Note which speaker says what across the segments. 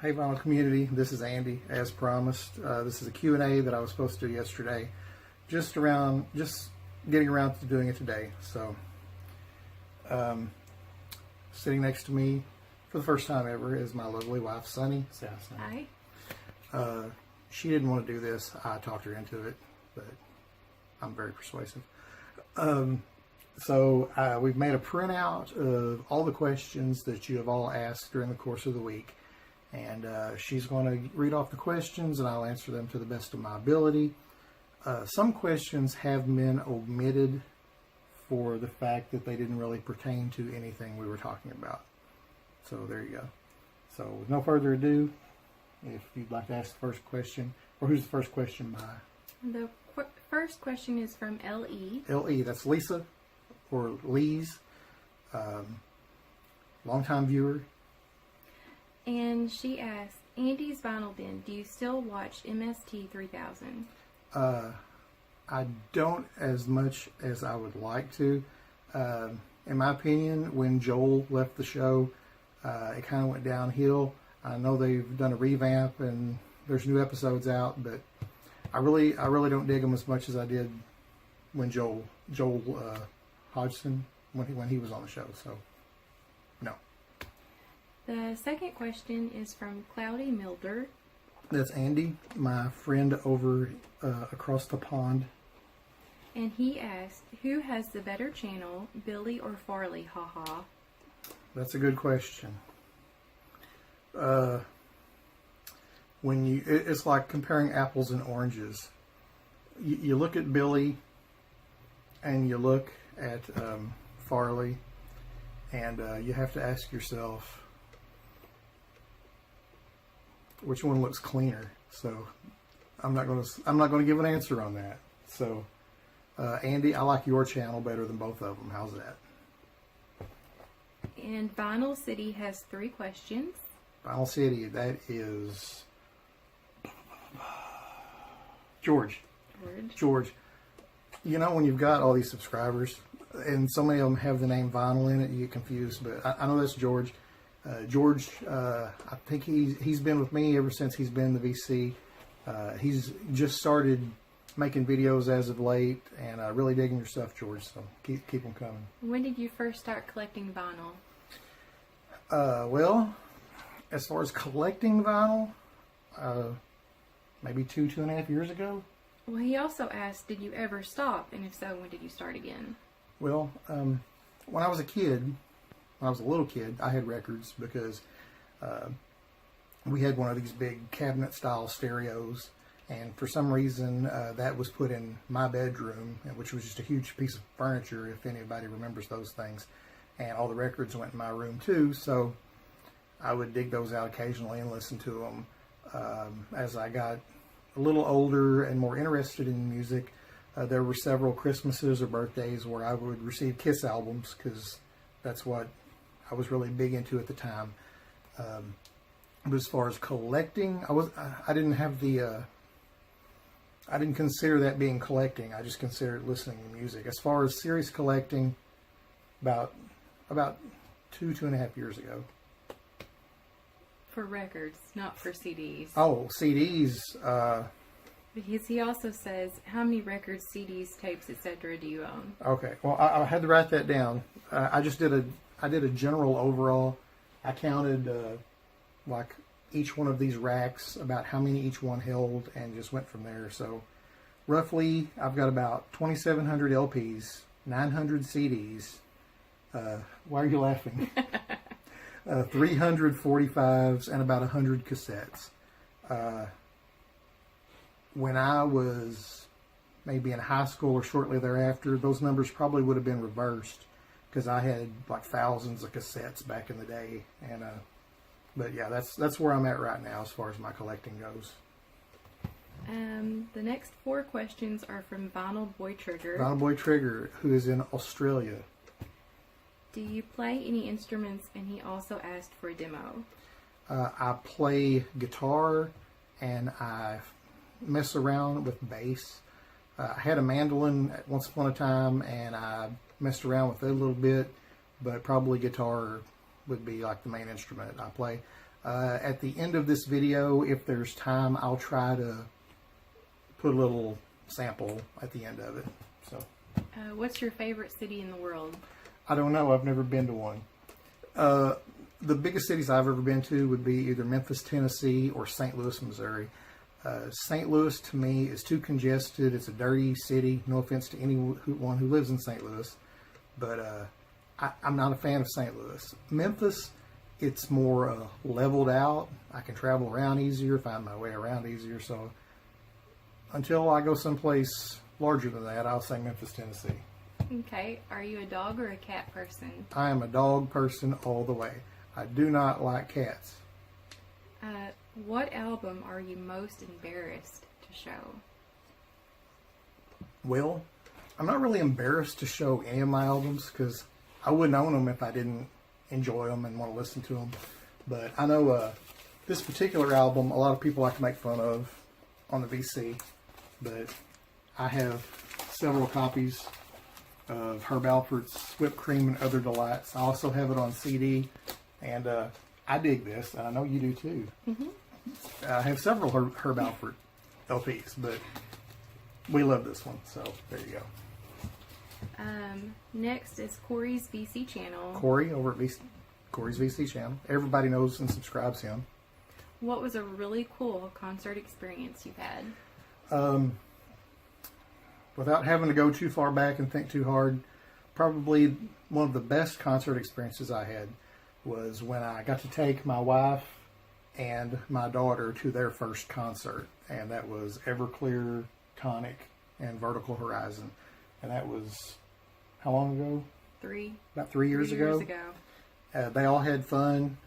Speaker 1: Hey Vinyl community, this is Andy, as promised. This is a Q&A that I was supposed to do yesterday. Just getting around to doing it today. So, sitting next to me for the first time ever is my lovely wife, Sunny. Say hi, Sunny.
Speaker 2: Hi.
Speaker 1: She didn't want to do this. I talked her into it, but I'm very persuasive. So we've made a printout of all the questions that you have all asked during the course of the week. And she's going to read off the questions and I'll answer them to the best of my ability. Some questions have been omitted for the fact that they didn't really pertain to anything we were talking about. So there you go. So with no further ado, if you'd like to ask the first question, or who's the first question by?
Speaker 2: The first question is from L.E.
Speaker 1: L.E., that's Lisa, or Lee's, longtime viewer.
Speaker 2: And she asked, Andy's Vinyl Bin, do you still watch MST 3000?
Speaker 1: I don't as much as I would like to. In my opinion, when Joel left the show, it kind of went downhill. I know they've done a revamp and there's new episodes out, but I really don't dig them as much as I did when Joel Hodgson when he was on the show. So no.
Speaker 2: The second question is from Cloudy Milder.
Speaker 1: That's Andy, my friend over across the pond.
Speaker 2: And he asked, who has the better channel, Billy or Farley? Haha.
Speaker 1: That's a good question. It's like comparing apples and oranges. You look at Billy and you look at Farley, and you have to ask yourself, which one looks cleaner? So I'm not going to give an answer on that. So Andy, I like your channel better than both of them. How's that?
Speaker 2: And Vinyl City has 3 questions.
Speaker 1: Vinyl City, that is George. You know, when you've got all these subscribers and so many of them have the name Vinyl in it, you get confused. But I know that's George. George, I think he's been with me ever since he's been in the VC. He's just started making videos as of late, and really digging your stuff, George. So keep them coming.
Speaker 2: When did you first start collecting vinyl?
Speaker 1: Well, as far as collecting vinyl, maybe 2.5 years ago.
Speaker 2: Well, he also asked, did you ever stop? And if so, when did you start again?
Speaker 1: Well, when I was a kid, when I was a little kid, I had records because we had one of these big cabinet-style stereos, and for some reason that was put in my bedroom, which was just a huge piece of furniture, if anybody remembers those things, and all the records went in my room too, so I would dig those out occasionally and listen to them. As I got a little older and more interested in music, there were several Christmases or birthdays where I would receive Kiss albums, because that's what I was really big into at the time. But as far as collecting, I didn't have the I didn't consider that being collecting. I just considered listening to music. As far as serious collecting, about 2.5 years ago.
Speaker 2: For records, not for CDs.
Speaker 1: Oh, CDs.
Speaker 2: Because he also says, how many records, CDs, tapes, etc. do you own?
Speaker 1: Okay, well, I had to write that down. I did a general overall. I counted like each one of these racks, about how many each one held, and just went from there. So roughly, I've got about 2,700 LPs, 900 CDs. Why are you laughing? 345s and about 100 cassettes. When I was maybe in high school or shortly thereafter, those numbers probably would have been reversed, because I had like thousands of cassettes back in the day. And but yeah, that's where I'm at right now as far as my collecting goes.
Speaker 2: The next 4 questions are from Vinyl Boy Trigger.
Speaker 1: Vinyl Boy Trigger, who is in Australia.
Speaker 2: Do you play any instruments? And he also asked for a demo.
Speaker 1: I play guitar and I mess around with bass. I had a mandolin at once upon a time and I messed around with it a little bit, but probably guitar would be like the main instrument I play. At the end of this video, if there's time, I'll try to put a little sample at the end of it. So,
Speaker 2: what's your favorite city in the world?
Speaker 1: I don't know. I've never been to one. The biggest cities I've ever been to would be either Memphis, Tennessee, or St. Louis, Missouri. St. Louis, to me, is too congested. It's a dirty city. No offense to anyone who lives in St. Louis, but I'm not a fan of St. Louis. Memphis, it's more leveled out. I can travel around easier, find my way around easier. So until I go someplace larger than that, I'll say Memphis, Tennessee.
Speaker 2: Okay. Are you a dog or a cat person?
Speaker 1: I am a dog person all the way. I do not like cats.
Speaker 2: What album are you most embarrassed to show?
Speaker 1: Well, I'm not really embarrassed to show any of my albums because I wouldn't own them if I didn't enjoy them and want to listen to them. But I know this particular album, a lot of people like to make fun of on the VC, but I have several copies of Herb Alpert's Whipped Cream and Other Delights. I also have it on CD, and I dig this, and I know you do too. Mm-hmm. I have several Herb Alpert LPs, but we love this one, so there you go.
Speaker 2: Next is Corey's VC channel.
Speaker 1: Corey over at Corey's VC channel. Everybody knows and subscribes him.
Speaker 2: What was a really cool concert experience you've had?
Speaker 1: Without having to go too far back and think too hard, probably one of the best concert experiences I had was when I got to take my wife and my daughter to their first concert, and that was Everclear, Tonic, and Vertical Horizon, and that was how long ago? About 3 years ago. They all had fun.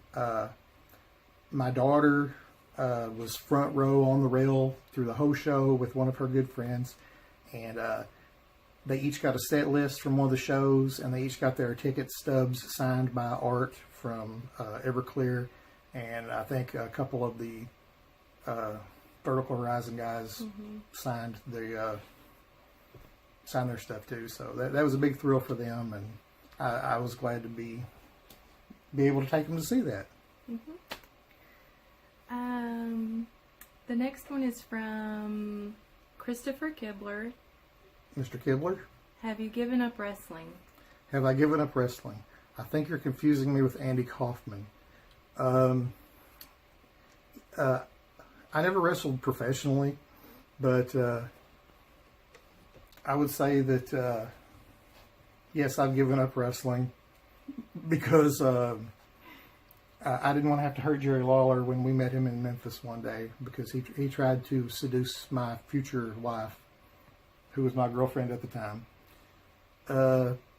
Speaker 1: My daughter was front row on the rail through the whole show with one of her good friends, and they each got a set list from one of the shows, and they each got their ticket stubs signed by Art from Everclear, and I think a couple of the Vertical Horizon guys signed their stuff too. So that was a big thrill for them, and I was glad to be able to take them to see that.
Speaker 2: The next one is from Christopher Kibler.
Speaker 1: Mr. Kibler?
Speaker 2: Have you given up wrestling?
Speaker 1: Have I given up wrestling? I think you're confusing me with Andy Kaufman. I never wrestled professionally, but I would say that yes, I've given up wrestling because I didn't want to have to hurt Jerry Lawler when we met him in Memphis one day, because he tried to seduce my future wife, who was my girlfriend at the time.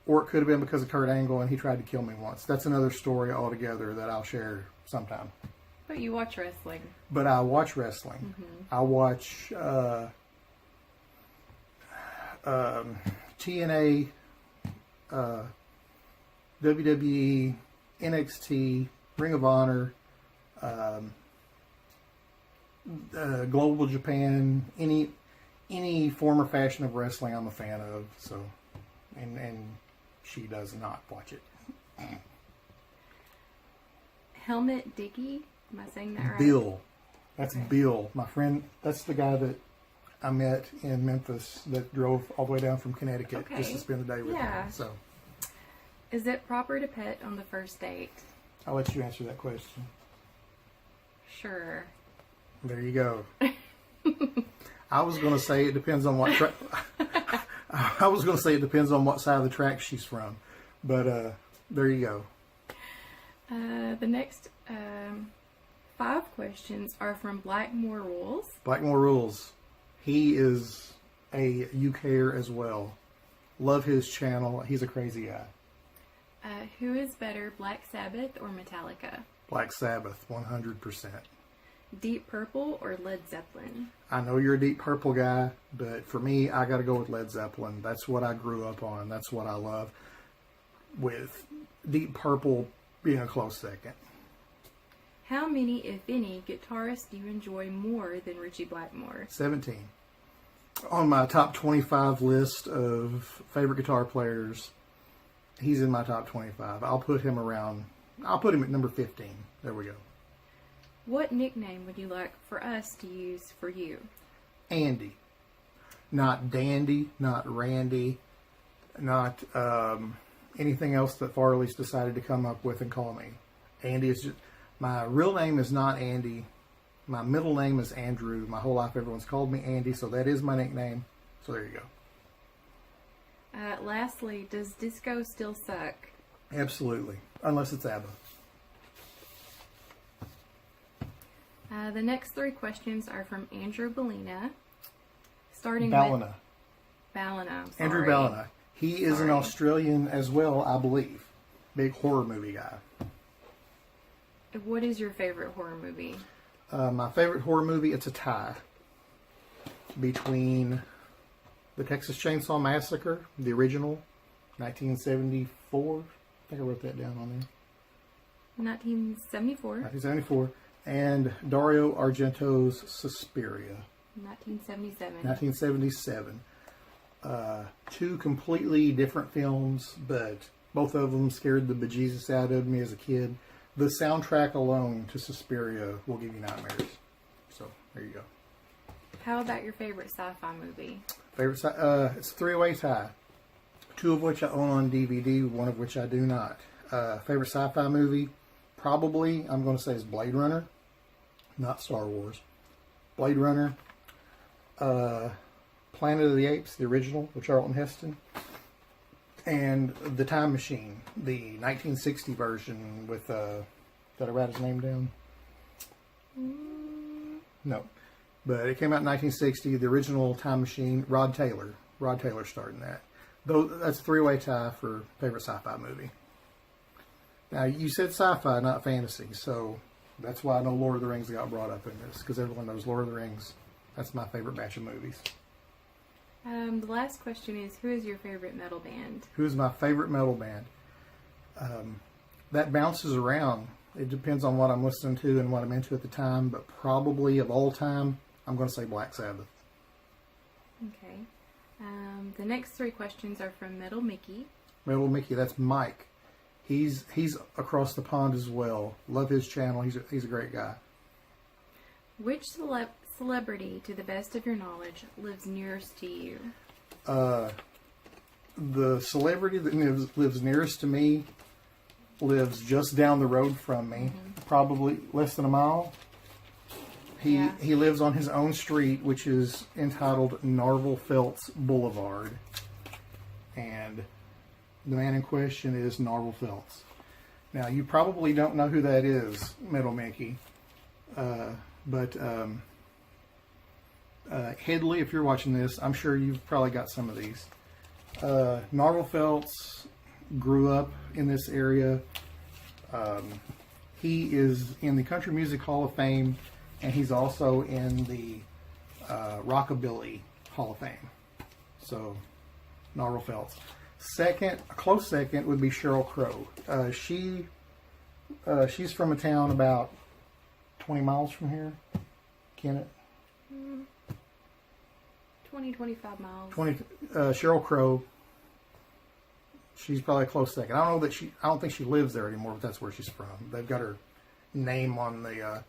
Speaker 1: Or it could have been because of Kurt Angle, and he tried to kill me once. That's another story altogether that I'll share sometime.
Speaker 2: But you watch wrestling.
Speaker 1: But I watch wrestling. I watch TNA, WWE, NXT, Ring of Honor, Global Japan, any form or fashion of wrestling I'm a fan of. So, and she does not watch it.
Speaker 2: Helmet Dickey, am I saying that right?
Speaker 1: Bill, that's okay. Bill, my friend. That's the guy that I met in Memphis that drove all the way down from Connecticut just to spend the day with me. So,
Speaker 2: is it proper to pet on the first date?
Speaker 1: I'll let you answer that question.
Speaker 2: Sure.
Speaker 1: There you go. I was going to say it depends on what. I was going to say it depends on what side of the track she's from, but there you go.
Speaker 2: The next 5 questions are from Blackmore Rules.
Speaker 1: Blackmore Rules. He is a UKer as well. Love his channel. He's a crazy guy.
Speaker 2: Who is better, Black Sabbath or Metallica?
Speaker 1: Black Sabbath, 100%.
Speaker 2: Deep Purple or Led Zeppelin?
Speaker 1: I know you're a Deep Purple guy, but for me, I got to go with Led Zeppelin. That's what I grew up on. That's what I love. With Deep Purple being a close second.
Speaker 2: How many, if any, guitarists do you enjoy more than Richie Blackmore?
Speaker 1: 17. On my top 25 list of favorite guitar players, he's in my top 25. I'll put him at number 15. There we go.
Speaker 2: What nickname would you like for us to use for you?
Speaker 1: Andy. Not Dandy, not Randy, not anything else that Farley's decided to come up with and call me. Andy is just, my real name is not Andy. My middle name is Andrew. My whole life everyone's called me Andy, so that is my nickname. So there you go.
Speaker 2: Lastly, does disco still suck?
Speaker 1: Absolutely. Unless it's ABBA.
Speaker 2: The next 3 questions are from Andrew Ballina. Starting
Speaker 1: Ballina.
Speaker 2: with Ballina. I'm
Speaker 1: Andrew
Speaker 2: sorry.
Speaker 1: Ballina. He is an
Speaker 2: Sorry.
Speaker 1: Australian as well, I believe. Big horror movie guy.
Speaker 2: What is your favorite horror movie?
Speaker 1: My favorite horror movie, it's a tie between the Texas Chainsaw Massacre, the original, 1974. I think I wrote that down on there.
Speaker 2: 1974.
Speaker 1: 1974. And Dario Argento's Suspiria,
Speaker 2: 1977.
Speaker 1: 1977. 2 completely different films, but both of them scared the bejesus out of me as a kid. The soundtrack alone to Suspiria will give you nightmares. So, there you go.
Speaker 2: How about your favorite sci-fi movie?
Speaker 1: Favorite, it's a 3-way tie. 2 of which I own on DVD, 1 of which I do not. Favorite sci-fi movie, probably, I'm going to say is Blade Runner. Not Star Wars. Blade Runner. Planet of the Apes, the original, with Charlton Heston. And The Time Machine, the 1960 version with, did I write his name down? No. But it came out in 1960, the original Time Machine, Rod Taylor. Rod Taylor starred in that. Though that's a 3-way tie for favorite sci-fi movie. Now, you said sci-fi, not fantasy, so that's why I know Lord of the Rings got brought up in this, because everyone knows Lord of the Rings. That's my favorite batch of movies.
Speaker 2: The last question is, who is your favorite metal band?
Speaker 1: Who's my favorite metal band? That bounces around. It depends on what I'm listening to and what I'm into at the time, but probably of all time, I'm going to say Black Sabbath.
Speaker 2: Okay. The next 3 questions are from Metal Mickey.
Speaker 1: Metal Mickey, that's Mike. He's across the pond as well. Love his channel. He's a great guy.
Speaker 2: Which celebrity, to the best of your knowledge, lives nearest to you?
Speaker 1: The celebrity that lives nearest to me lives just down the road from me, probably less than a mile. He lives on his own street, which is entitled Narvel Felts Boulevard. And the man in question is Narvel Felts. Now, you probably don't know who that is, Metal Mickey. But Headley, if you're watching this, I'm sure you've probably got some of these. Narvel Felts grew up in this area. He is in the Country Music Hall of Fame, and he's also in the Rockabilly Hall of Fame. So, Narvel Felts. A close second would be Sheryl Crow. She's from a town about 20 miles from here. Kennett?
Speaker 2: 25 miles.
Speaker 1: Sheryl Crow. She's probably a close second. I don't think she lives there anymore, but that's where she's from. They've got her name on the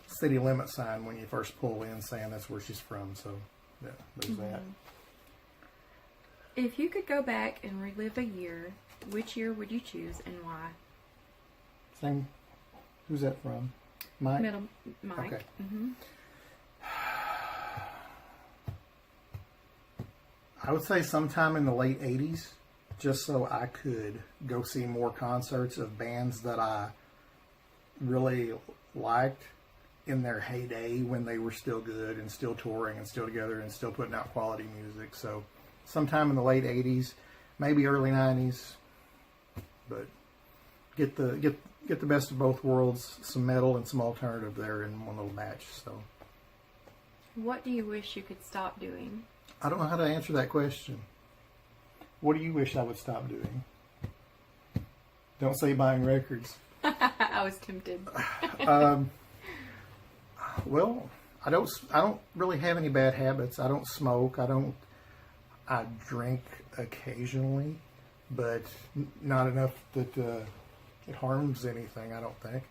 Speaker 1: city limit sign when you first pull in, saying that's where she's from. So, yeah, there's that.
Speaker 2: If you could go back and relive a year, which year would you choose and why?
Speaker 1: Same. Who's that from? Mike?
Speaker 2: Mike.
Speaker 1: Okay. I would say sometime in the late 80s, just so I could go see more concerts of bands that I really liked in their heyday when they were still good and still touring and still together and still putting out quality music. So sometime in the late 80s, maybe early 90s, but get the best of both worlds, some metal and some alternative there in one little batch. So,
Speaker 2: what do you wish you could stop doing?
Speaker 1: I don't know how to answer that question. What do you wish I would stop doing? Don't say buying records.
Speaker 2: I was tempted.
Speaker 1: Well, I don't really have any bad habits. I don't smoke. I drink occasionally, but not enough that it harms anything, I don't think.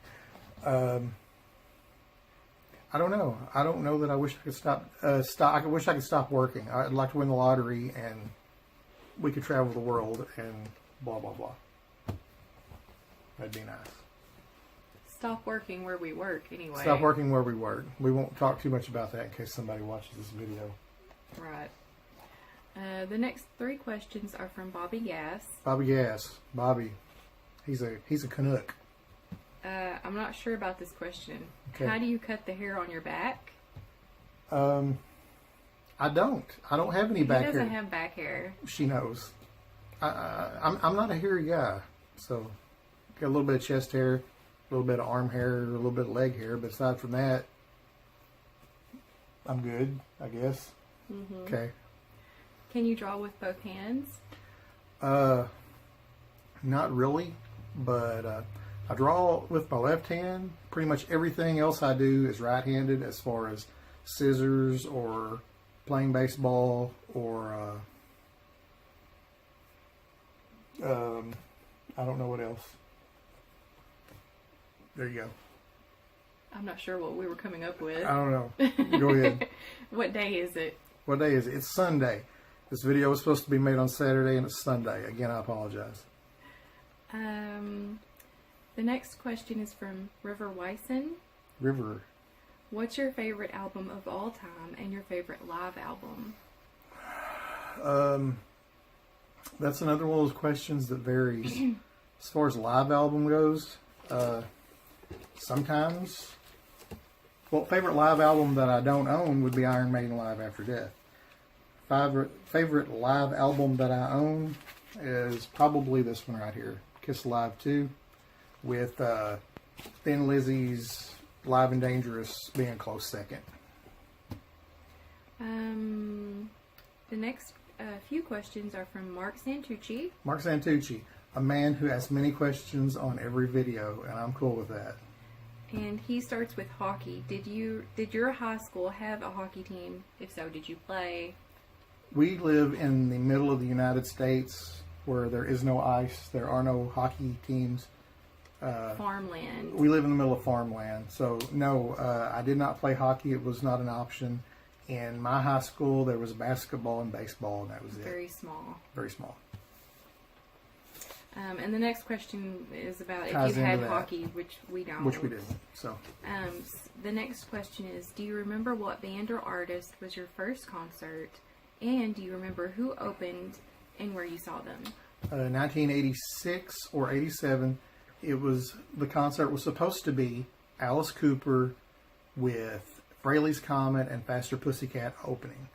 Speaker 1: I don't know. I don't know that I wish I could stop. I wish I could stop working. I'd like to win the lottery and we could travel the world and blah blah blah. That'd be nice.
Speaker 2: Stop working where we work, anyway.
Speaker 1: Stop working where we work. We won't talk too much about that in case somebody watches this video.
Speaker 2: Right. The next 3 questions are from Bobby Gass.
Speaker 1: Bobby Gass. Bobby. He's a Canuck.
Speaker 2: I'm not sure about this question.
Speaker 1: Okay.
Speaker 2: How do you cut the hair on your back?
Speaker 1: I don't. I don't have any back hair.
Speaker 2: He doesn't have back hair.
Speaker 1: She knows. I'm not a hairy guy, so got a little bit of chest hair, a little bit of arm hair, a little bit of leg hair, but aside from that, I'm good, I guess.
Speaker 2: Mm-hmm.
Speaker 1: Okay.
Speaker 2: Can you draw with both hands?
Speaker 1: Not really, but I draw with my left hand. Pretty much everything else I do is right-handed, as far as scissors or playing baseball or I don't know what else. There you go.
Speaker 2: I'm not sure what we were coming up with.
Speaker 1: I don't know. Go ahead.
Speaker 2: What day is it?
Speaker 1: What day is it? It's Sunday. This video was supposed to be made on Saturday and it's Sunday. Again, I apologize.
Speaker 2: The next question is from River Wyson.
Speaker 1: River.
Speaker 2: What's your favorite album of all time and your favorite live album?
Speaker 1: That's another one of those questions that varies. As far as live album goes, sometimes, well, favorite live album that I don't own would be Iron Maiden Live After Death. Favorite live album that I own is probably this one right here, Kiss Alive 2, with Thin Lizzy's Live and Dangerous being a close second.
Speaker 2: The next few questions are from Mark Santucci.
Speaker 1: Mark Santucci, a man who asks many questions on every video, and I'm cool with that.
Speaker 2: And he starts with hockey. Did your high school have a hockey team? If so, did you play?
Speaker 1: We live in the middle of the United States where there is no ice. There are no hockey teams.
Speaker 2: Farmland.
Speaker 1: We live in the middle of farmland. So, no, I did not play hockey. It was not an option. In my high school, there was basketball and baseball, and that was it.
Speaker 2: Very small.
Speaker 1: Very small.
Speaker 2: And the next question is about
Speaker 1: Ties
Speaker 2: if you had
Speaker 1: into that.
Speaker 2: hockey, which we don't.
Speaker 1: Which we didn't. So,
Speaker 2: the next question is, do you remember what band or artist was your first concert? And do you remember who opened and where you saw them?
Speaker 1: 1986 or 87, the concert was supposed to be Alice Cooper with Fraley's Comet and Faster Pussycat opening.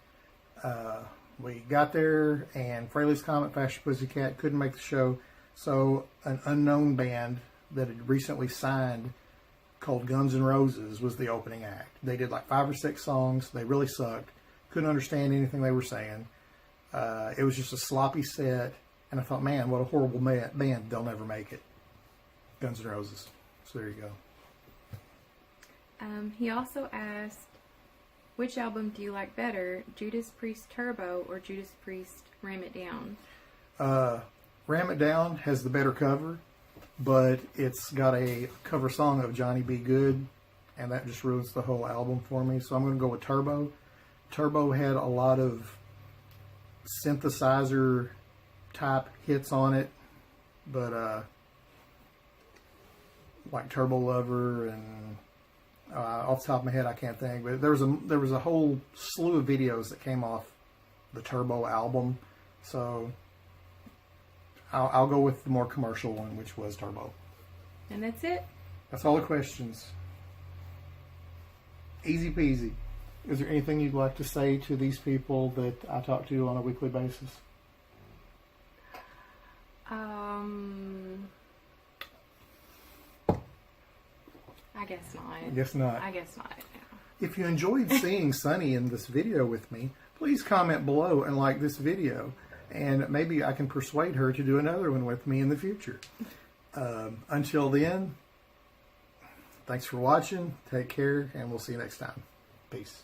Speaker 1: We got there, and Fraley's Comet, Faster Pussycat couldn't make the show, so an unknown band that had recently signed called Guns N' Roses was the opening act. They did like 5 or 6 songs. They really sucked. Couldn't understand anything they were saying. It was just a sloppy set, and I thought, man, what a horrible band. They'll never make it. Guns N' Roses. So there you go.
Speaker 2: He also asked, which album do you like better, Judas Priest Turbo or Judas Priest Ram It Down?
Speaker 1: Ram It Down has the better cover, but it's got a cover song of Johnny B. Good, and that just ruins the whole album for me. So I'm going to go with Turbo. Turbo had a lot of synthesizer type hits on it, but like Turbo Lover and off the top of my head I can't think, but there was a whole slew of videos that came off the Turbo album, so I'll go with the more commercial one, which was Turbo.
Speaker 2: And that's it.
Speaker 1: That's all the questions. Easy peasy. Is there anything you'd like to say to these people that I talk to on a weekly basis?
Speaker 2: I guess not.
Speaker 1: I guess not.
Speaker 2: I guess not. Yeah.
Speaker 1: If you enjoyed seeing Sunny in this video with me, please comment below and like this video. And maybe I can persuade her to do another one with me in the future. Until then, thanks for watching. Take care, and we'll see you next time. Peace.